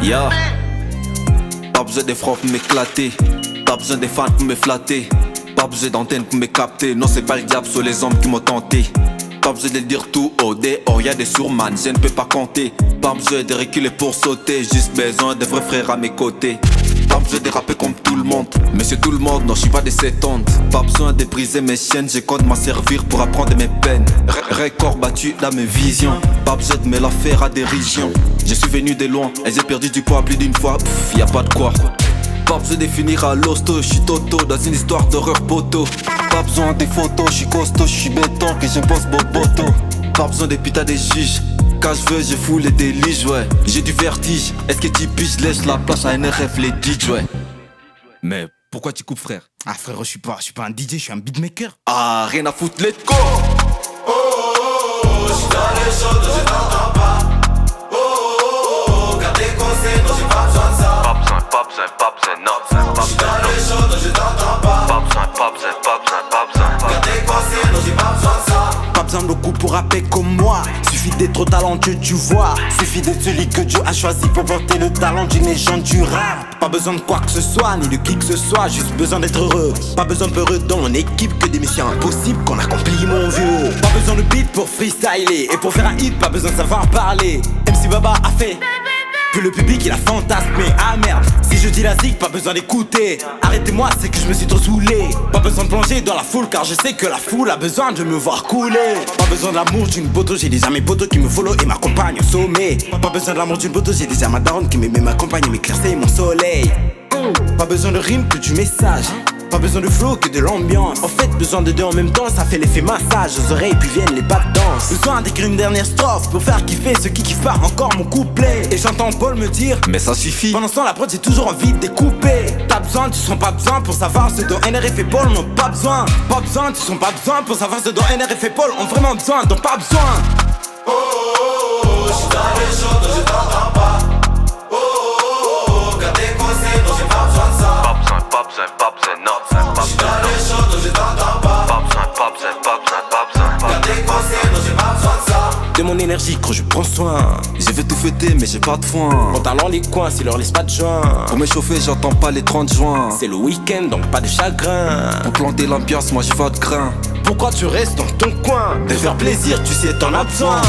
Yeah. Pas besoin des francs pour m'éclater. Pas besoin des fans pour me flatter. Pas besoin d'antenne pour me capter. Non, c'est pas le diable sur les hommes qui m'ont tenté. Pas besoin de le dire tout haut, dehors y'a des sourds-man, je ne peux pas compter. Pas besoin de reculer pour sauter, juste besoin de vrais frères à mes côtés. Pas besoin de rapper comme tout le monde, monsieur tout le monde, non je suis pas des 70. Pas besoin de briser mes chaînes, j'ai compte m'en servir pour apprendre mes peines. Record battu dans mes visions, pas besoin de me la faire à des régions. Je suis venu de loin et j'ai perdu du poids plus d'une fois, pff, y'a pas de quoi. Pas besoin de finir à l'hosto, je suis toto dans une histoire d'horreur poteau. Pas besoin des photos, je suis costaud, je suis béton que j'impose boboto. Pas besoin des putains des juges, quand je veux je fous les déliges ouais. J'ai du vertige, est-ce que tu piges, laisse la place à NRF les DJ ouais. Mais pourquoi tu coupes frère? Ah frère, je suis pas un DJ, je suis un beatmaker. Ah rien à foutre, let's go. Oh oh oh, je suis dans les choses, je t'entends pas. Oh oh oh, garde tes conseils, non j'ai pas besoin de ça. Pas besoin, non. Je suis dans les choses, je t'entends pas. Pas besoin. Garde tes conseils, non j'ai pas besoin de ça. Pas besoin de beaucoup pour rapper comme moi. Suffit d'être talentueux, tu vois. Suffit d'être celui que Dieu a choisi pour porter le talent d'une légende du rap. Pas besoin de quoi que ce soit, ni de qui que ce soit, juste besoin d'être heureux. Pas besoin de peureux dans mon équipe, que des missions impossibles qu'on accomplit mon vieux. Pas besoin de beat pour freestyler, et pour faire un hit, pas besoin de savoir parler. MC Baba a fait que le public il a fantasmé. Ah merde, si je dis la zig, pas besoin d'écouter. Arrêtez-moi, c'est que je me suis trop saoulé. Pas besoin de plonger dans la foule, car je sais que la foule a besoin de me voir couler. Pas besoin de l'amour d'une poteau, j'ai déjà mes potos qui me follow et m'accompagnent au sommet. Pas besoin de l'amour d'une poteau, j'ai déjà ma daronne qui m'aime et m'accompagne et m'éclaircit mon soleil. Pas besoin de rime que du message. Pas besoin de flow que de l'ambiance. En fait, besoin de deux en même temps, ça fait l'effet massage aux oreilles puis viennent les pas de danse. Besoin d'écrire une dernière strophe pour faire kiffer ceux qui kiffent pas encore mon couplet. Et j'entends Paul me dire, mais ça suffit. pendant ce temps la prod j'ai toujours envie de découper. T'as besoin, tu sens pas besoin pour savoir ce dont NRF et Paul n'ont pas besoin. Pas besoin, tu sens pas besoin pour savoir ce dont NRF et Paul ont vraiment besoin, donc pas besoin. Oh oh oh, je suis dans les choses, je t'entends pas. Oh oh oh, garde tes conseils, non j'ai pas besoin de ça. Pas besoin, non. Je suis dans les choses, je t'entends pas. Pas besoin. Garde tes conseils, non j'ai pas besoin de ça. De mon énergie quand je prends soin. Je veux tout fêter mais j'ai pas de foin. Mon talent les coins, s'ils leur laisse pas de joint. Pour m'échauffer j'entends pas les 30 juin. C'est le week-end donc pas de chagrin. Pour planter l'ambiance moi j'ai pas de grain. Pourquoi tu restes dans ton coin? De faire plaisir, tu sais t'en as besoin.